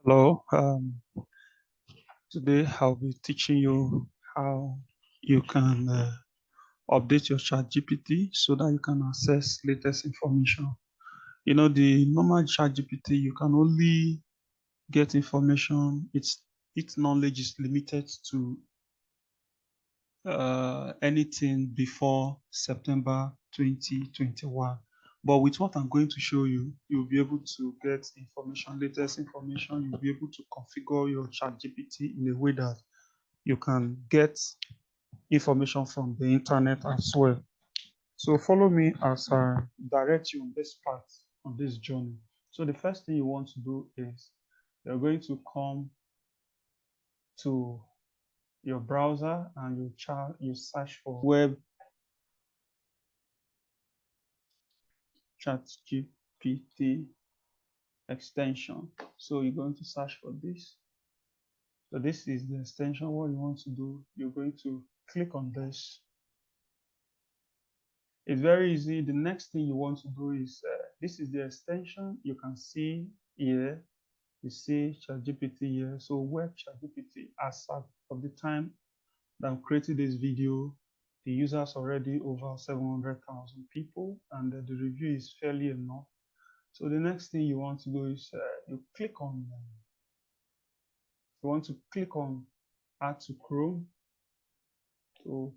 Hello, today I'll be teaching you how you can update your ChatGPT so that you can access latest information. The normal ChatGPT, you can only get information. Its knowledge is limited to anything before September 2021. But with what I'm going to show you, you'll be able to get information, latest information. You'll be able to configure your ChatGPT in a way that you can get information from the internet as well. So follow me as I direct you on this path, on this journey. So the first thing you want to do is you're going to come to your browser and you search for web ChatGPT extension. So you're going to search for this. So this is the extension. What you want to do, you're going to click on this. It's very easy. The next thing you want to do is this is the extension you can see here. You see ChatGPT here. So WebChatGPT, as of the time that I'm creating this video, the users already over 700,000 people, and the review is fairly enough. So the next thing you want to do is you want to click on Add to Chrome. So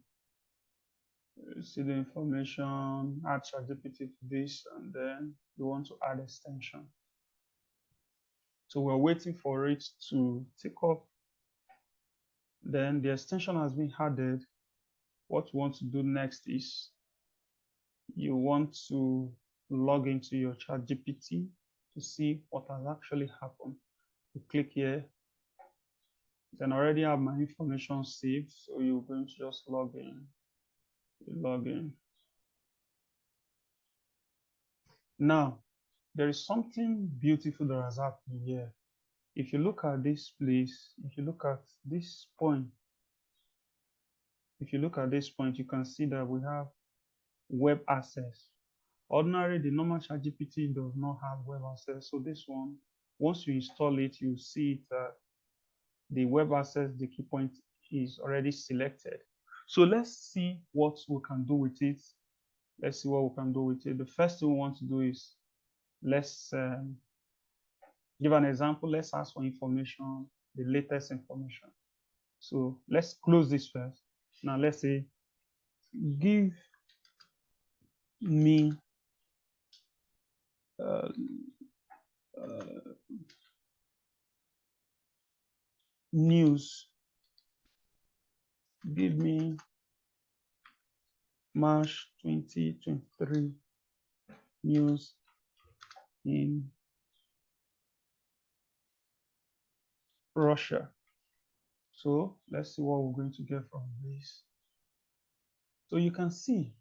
see the information, add ChatGPT to this, and then you want to add extension. So we're waiting for it to take up. Then the extension has been added. What you want to do next is you want to log into your ChatGPT to see what has actually happened. You click here. Then I already have my information saved, so you're going to just log in. You log in. Now, there is something beautiful that has happened here. If you look at this place, if you look at this point, you can see that we have web access. Ordinarily, the normal ChatGPT does not have web access. So this one, once you install it, you see that the web access, the key point is already selected. So let's see what we can do with it. The first thing we want to do is let's give an example. Let's ask for information, the latest information. So let's close this first. Now let's say, give me uh, news. Give me March 2023 news in Russia. So let's see what we're going to get from this. So you can see,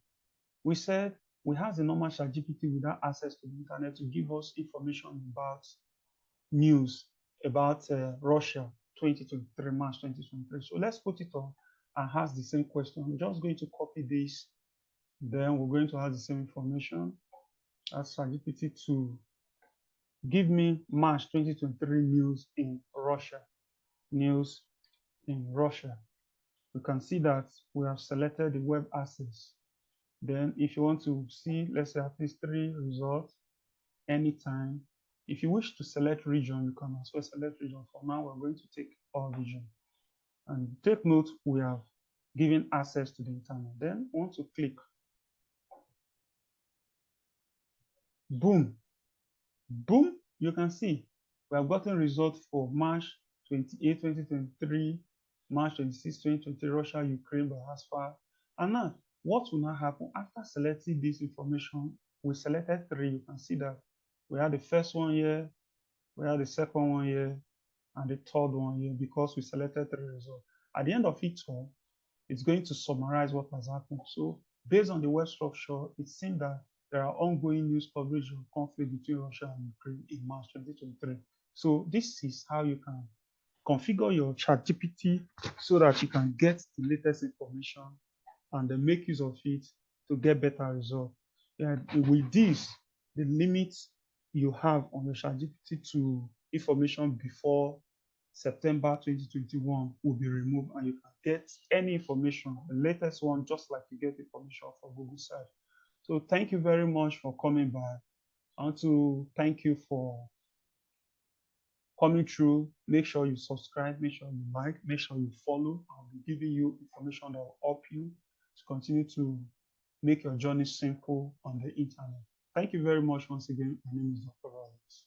we said we have the normal ChatGPT without access to the internet to give us information about news about Russia 2023, March 2023. So let's put it on and ask the same question. I'm just going to copy this. Then we're going to ask the same information. Ask ChatGPT to give me March 2023 news in Russia. News in Russia. You can see that we have selected the web access. Then if you want to see, let's say at least 3 results anytime. If you wish to select region, you can also select region. For now, we're going to take all region. And take note, we have given access to the internet. Then we want to click. Boom. Boom. You can see we have gotten results for March 28, 2023, March 26, 2023, Russia, Ukraine, Bahasfa. And now, what will now happen after selecting this information? We selected 3. You can see that we had the first one here, we had the second one here, and the third one here because we selected 3 results. At the end of it all, it's going to summarize what has happened. So based on the web structure, it seems that there are ongoing news coverage of conflict between Russia and Ukraine in March 2023. So this is how you can configure your ChatGPT so that you can get the latest information and then make use of it to get better results. And with this, the limit you have on your ChatGPT to information before September 2021 will be removed, and you can get any information, the latest one, just like you get information for Google search. So thank you very much for coming by. I want to thank you for coming through. Make sure you subscribe, make sure you like, make sure you follow. I'll be giving you information that will help you to continue to make your journey simple on the internet. Thank you very much once again. My name is Dr. Rollins.